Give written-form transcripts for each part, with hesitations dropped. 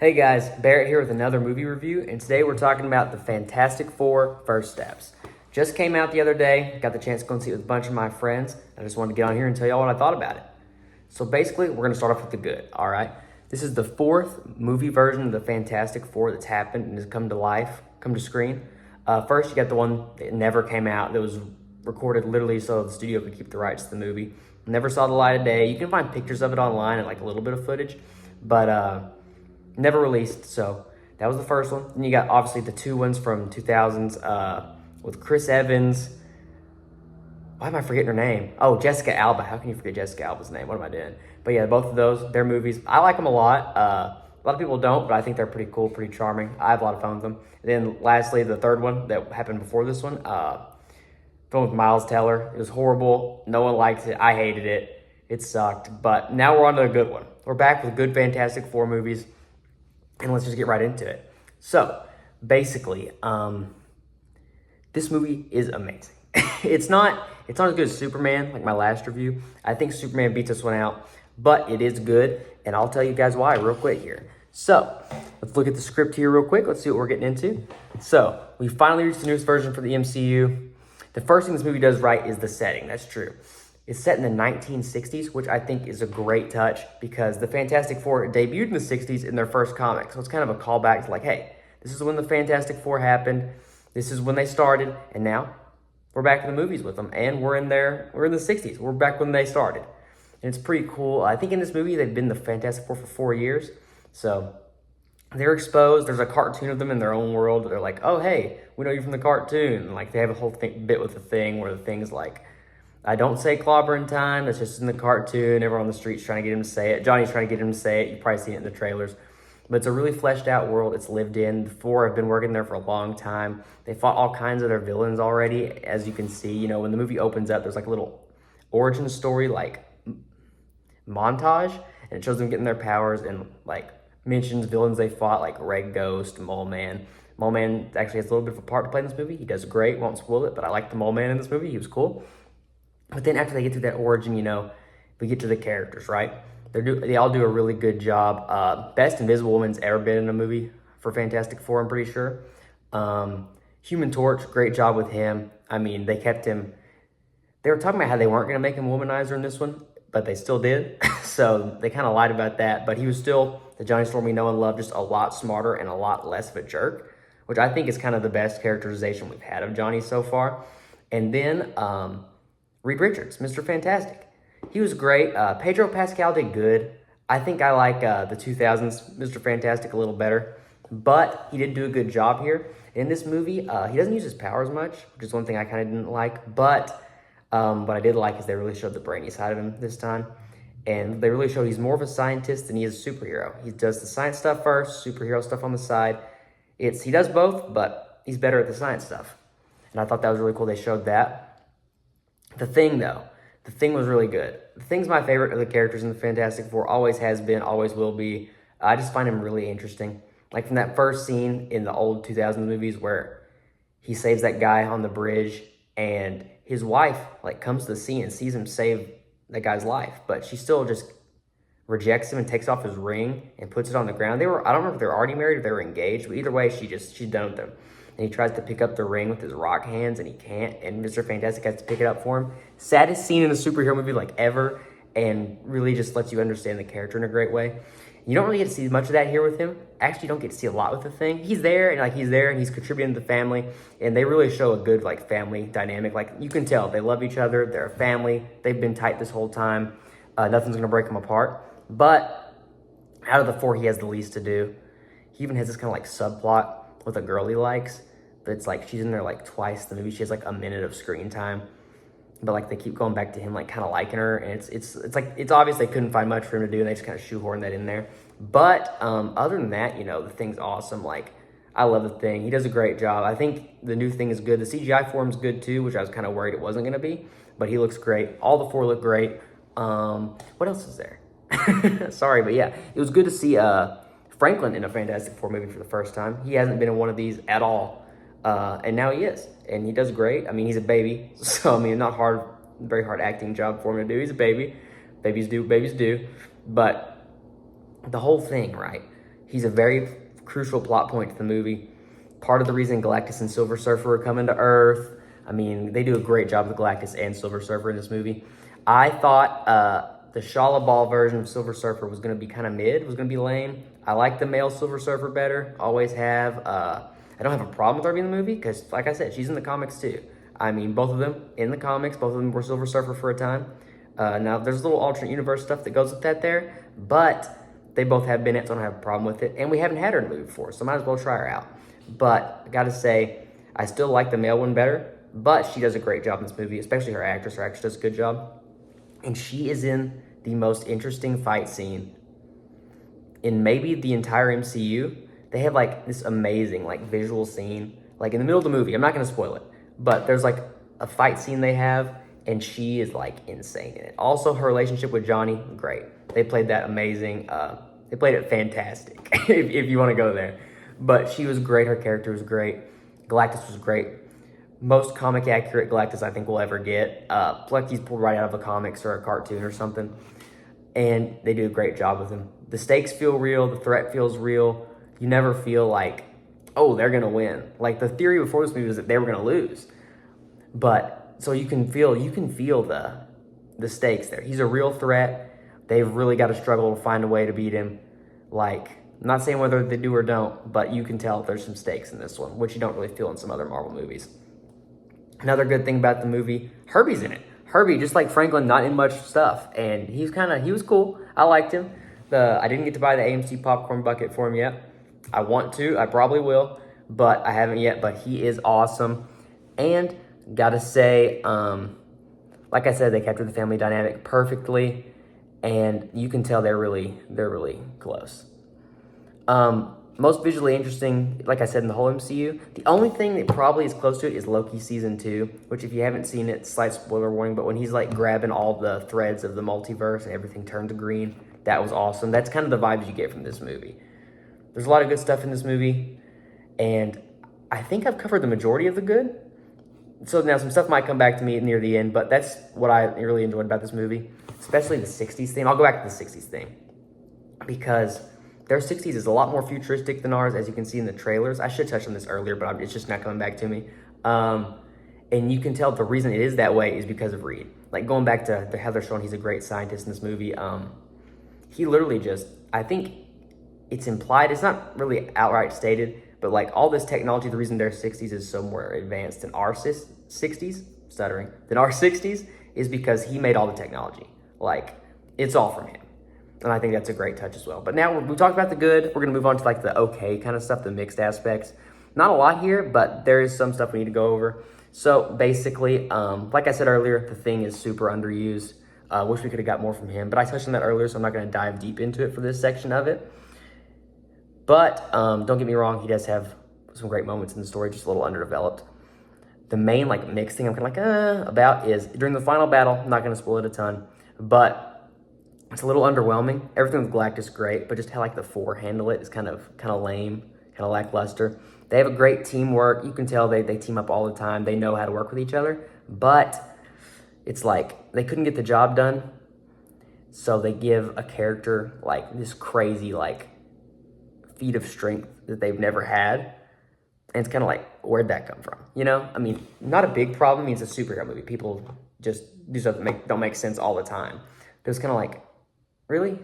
Hey guys, Barrett here with another movie review, and today we're talking about the Fantastic Four First Steps. Just came out the other day, got the chance to go and see it with a bunch of my friends. I just wanted to get on here and tell y'all what I thought about it. So basically, we're going to start off with the good, all right? This is the fourth movie version of the Fantastic Four that's happened and has come to life, come to screen. First, you got the one that never came out, that was recorded literally so the studio could keep the rights to the movie. Never saw the light of day. You can find pictures of it online and like a little bit of footage, but never released. So that was the first one. Then you got obviously the two ones from 2000s with Chris Evans. Why am I forgetting her name? Oh, Jessica Alba. How can you forget Jessica Alba's name? What am I doing? But yeah, both of those, they're movies. I like them a lot. A lot of people don't, but I think they're pretty cool, pretty charming. I have a lot of fun with them. And then lastly, the third one that happened before this one, film with Miles Teller. It was horrible. No one liked it. I hated it. It sucked. But now we're on to a good one. We're back with good Fantastic Four movies. And let's just get right into it. So, basically, this movie is amazing. It's not as good as Superman, like my last review. I think Superman beats this one out, but it is good, and I'll tell you guys why real quick here. So, let's look at the script here real quick. Let's see what we're getting into. So, we finally reached the newest version for the MCU. The first thing this movie does right is the setting. That's true. It's set in the 1960s, which I think is a great touch because the Fantastic Four debuted in the 60s in their first comic. So it's kind of a callback to like, hey, this is when the Fantastic Four happened. This is when they started. And now we're back in the movies with them. And we're in the 60s. We're back when they started. And it's pretty cool. I think in this movie, they've been the Fantastic Four for 4 years. So they're exposed. There's a cartoon of them in their own world. They're like, oh, hey, we know you from the cartoon. And like they have a whole bit with the thing where the thing's like, I don't say clobber in time. That's just in the cartoon. Everyone on the street's trying to get him to say it. Johnny's trying to get him to say it. You've probably seen it in the trailers. But it's a really fleshed out world. It's lived in. The Four have been working there for a long time. They fought all kinds of their villains already. As you can see, you know, when the movie opens up, there's like a little origin story, like montage. And it shows them getting their powers and like mentions villains they fought, like Red Ghost, Mole Man. Mole Man actually has a little bit of a part to play in this movie. He does great. Won't spoil it, but I like the Mole Man in this movie. He was cool. But then after they get through that origin, you know, we get to the characters, right? They all do a really good job. Best Invisible Woman's ever been in a movie for Fantastic Four, I'm pretty sure. Human Torch, great job with him. I mean, they kept him. They were talking about how they weren't going to make him womanizer in this one, but they still did. So they kind of lied about that. But he was still the Johnny Storm we know and love, just a lot smarter and a lot less of a jerk, which I think is kind of the best characterization we've had of Johnny so far. And then Reed Richards, Mr. Fantastic. He was great. Pedro Pascal did good. I think I like the 2000s Mr. Fantastic a little better, but he did do a good job here. In this movie, he doesn't use his powers much, which is one thing I kind of didn't like, but what I did like is they really showed the brainy side of him this time, and they really showed he's more of a scientist than he is a superhero. He does the science stuff first, superhero stuff on the side. He does both, but he's better at the science stuff, and I thought that was really cool. They showed that. The Thing, though, The Thing was really good. The Thing's my favorite of the characters in the Fantastic Four, always has been, always will be. I just find him really interesting. Like from that first scene in the old 2000s movies where he saves that guy on the bridge and his wife like comes to the scene and sees him save that guy's life, but she still just rejects him and takes off his ring and puts it on the ground. I don't remember if they're already married or they were engaged, but either way, she's done with them. And he tries to pick up the ring with his rock hands, and he can't, and Mr. Fantastic has to pick it up for him. Saddest scene in a superhero movie, like, ever, and really just lets you understand the character in a great way. You don't really get to see much of that here with him. Actually, you don't get to see a lot with The Thing. He's there, and he's contributing to the family, and they really show a good, like, family dynamic. Like, you can tell they love each other, they're a family, they've been tight this whole time. Nothing's gonna break them apart. But out of the four, he has the least to do. He even has this kind of, like, subplot with a girl he likes, but it's like she's in there like twice the movie. She has like a minute of screen time, but like they keep going back to him like kind of liking her, and it's obvious they couldn't find much for him to do, and they just kind of shoehorn that in there. But other than that, you know, The Thing's awesome. Like, I love The Thing. He does a great job. I think the new Thing is good. The CGI for him's good too, which I was kind of worried it wasn't going to be, but he looks great. All the four look great. What else is there? Sorry, but yeah, it was good to see Franklin in a Fantastic Four movie for the first time. He hasn't been in one of these at all, and now he is, and he does great. I mean, he's a baby, so I mean, not very hard acting job for him to do. He's a baby. Babies do, but the whole thing, right? He's a very crucial plot point to the movie. Part of the reason Galactus and Silver Surfer are coming to Earth. I mean, they do a great job with Galactus and Silver Surfer in this movie. I thought the Shala Ball version of Silver Surfer was going to be kind of mid, was going to be lame. I like the male Silver Surfer better, always have. I don't have a problem with her being in the movie because, like I said, she's in the comics too. I mean, both of them in the comics, both of them were Silver Surfer for a time. Now, there's little alternate universe stuff that goes with that there, but they both have been it, so I don't have a problem with it. And we haven't had her in the movie before, so might as well try her out. But I gotta say, I still like the male one better, but she does a great job in this movie, especially her actress. Her actress does a good job. And she is in the most interesting fight scene in maybe the entire MCU. They have like this amazing like visual scene, like in the middle of the movie. I'm not gonna spoil it, but there's like a fight scene they have, and she is like insane in it. Also, her relationship with Johnny, great. They played that amazing. They played it fantastic, if you want to go there. But she was great. Her character was great. Galactus was great. Most comic accurate Galactus I think we'll ever get. Like he's pulled right out of a comics or a cartoon or something. And they do a great job with him. The stakes feel real. The threat feels real. You never feel like, oh, they're going to win. Like the theory before this movie was that they were going to lose. But so you can feel the stakes there. He's a real threat. They've really got to struggle to find a way to beat him. Like, I'm not saying whether they do or don't, but you can tell there's some stakes in this one, which you don't really feel in some other Marvel movies. Another good thing about the movie, Herbie's in it. Herbie, just like Franklin, not in much stuff, and he was cool. I liked him. I didn't get to buy the AMC popcorn bucket for him yet. I want to, I probably will, but I haven't yet. But he is awesome, and gotta say, like I said, they captured the family dynamic perfectly, and you can tell they're really close. Most visually interesting, like I said, in the whole MCU. The only thing that probably is close to it is Loki Season 2, which if you haven't seen it, slight spoiler warning, but when he's like grabbing all the threads of the multiverse and everything turned to green, that was awesome. That's kind of the vibes you get from this movie. There's a lot of good stuff in this movie, and I think I've covered the majority of the good. So now some stuff might come back to me near the end, but that's what I really enjoyed about this movie, especially the 60s theme. I'll go back to the 60s theme because their 60s is a lot more futuristic than ours, as you can see in the trailers. I should touch on this earlier, but it's just not coming back to me. And you can tell the reason it is that way is because of Reed. Like going back to how they're showing he's a great scientist in this movie. He literally just, I think it's implied, it's not really outright stated, but like all this technology, the reason their 60s is so more advanced than our 60s, than our 60s is because he made all the technology. Like it's all from him. And I think that's a great touch as well. But now we talked about the good. We're going to move on to like the okay kind of stuff, the mixed aspects. Not a lot here, but there is some stuff we need to go over. So basically, like I said earlier, the Thing is super underused. Wish we could have got more from him, but I touched on that earlier, so I'm not going to dive deep into it for this section of it. But don't get me wrong, he does have some great moments in the story, just a little underdeveloped. The main like mixed thing I'm kind of like about is during the final battle. I'm not going to spoil it a ton, but it's a little underwhelming. Everything with Galactus great, but just how like the four handle it is kind of lame, kind of lackluster. They have a great teamwork. You can tell they team up all the time. They know how to work with each other, but it's like they couldn't get the job done. So they give a character like this crazy like feat of strength that they've never had. And it's kind of like, where'd that come from? You know, I mean, not a big problem. I mean, it's a superhero movie. People just do stuff that don't make sense all the time. But it's kind of like, really?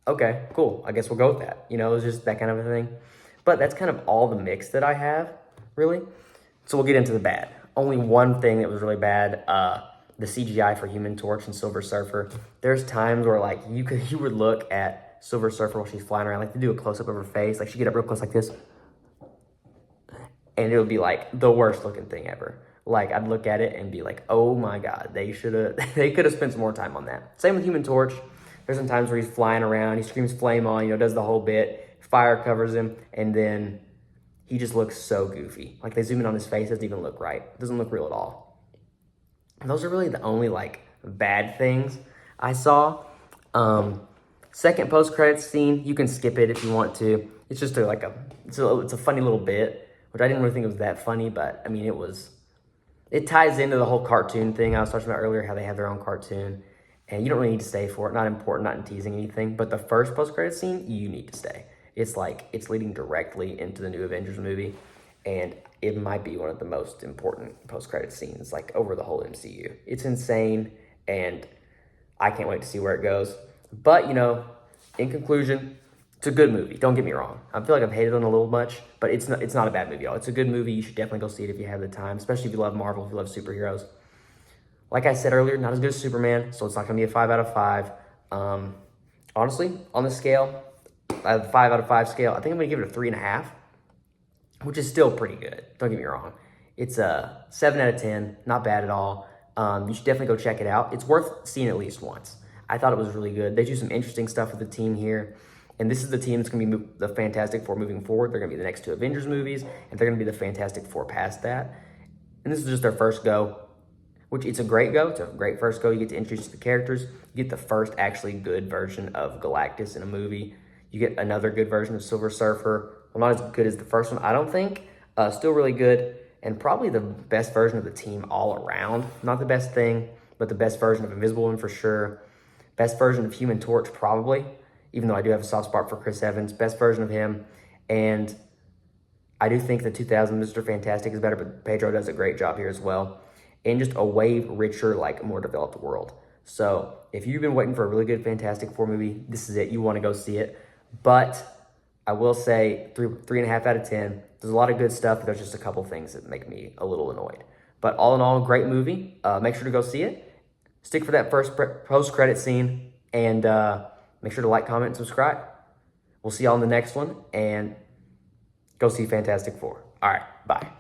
Okay, cool. I guess we'll go with that. You know, it was just that kind of a thing. But that's kind of all the mix that I have, really. So we'll get into the bad. Only one thing that was really bad, the CGI for Human Torch and Silver Surfer. There's times where like you would look at Silver Surfer while she's flying around, like they do a close-up of her face. Like she'd get up real close like this. And it would be like the worst looking thing ever. Like I'd look at it and be like, oh my God, they could have spent some more time on that. Same with Human Torch. There's some times where he's flying around, he screams flame on, you know, does the whole bit, fire covers him, and then he just looks so goofy. Like they zoom in on his face, doesn't even look right. It doesn't look real at all. And those are really the only like bad things I saw. Second post-credits scene, you can skip it if you want to. It's just it's a funny little bit, which I didn't really think it was that funny, but I mean, it ties into the whole cartoon thing I was talking about earlier, how they have their own cartoon. And you don't really need to stay for it. Not important, not in teasing anything. But the first post-credit scene, you need to stay. It's like it's leading directly into the new Avengers movie, and it might be one of the most important post-credit scenes like over the whole MCU. It's insane, and I can't wait to see where it goes. But in conclusion, it's a good movie. Don't get me wrong. I feel like I've hated on it a little much, but it's not a bad movie, y'all. It's a good movie. You should definitely go see it if you have the time, especially if you love Marvel, if you love superheroes. Like I said earlier, not as good as Superman, so it's not going to be a 5 out of 5. Honestly, on the scale, a 5 out of 5 scale, I think I'm going to give it a 3.5, which is still pretty good. Don't get me wrong. It's a 7 out of 10, not bad at all. You should definitely go check it out. It's worth seeing at least once. I thought it was really good. They do some interesting stuff with the team here. And this is the team that's going to be the Fantastic Four moving forward. They're going to be the next two Avengers movies, and they're going to be the Fantastic Four past that. And this is just their first go, which it's a great go. It's a great first go. You get to introduce the characters. You get the first actually good version of Galactus in a movie. You get another good version of Silver Surfer. Well, not as good as the first one, I don't think. Still really good, and probably the best version of the team all around. Not the best thing, but the best version of Invisible Woman for sure. Best version of Human Torch, probably. Even though I do have a soft spot for Chris Evans, best version of him. And I do think the 2000 Mr. Fantastic is better, but Pedro does a great job here as well. And just a way richer, like more developed world. So if you've been waiting for a really good Fantastic Four movie, this is it. You want to go see it. But I will say 3.5 out of 10. There's a lot of good stuff, but there's just a couple things that make me a little annoyed. But all in all, great movie. Make sure to go see it. Stick for that first post-credit scene, and make sure to like, comment, and subscribe. We'll see y'all in the next one, and go see Fantastic Four. All right, bye.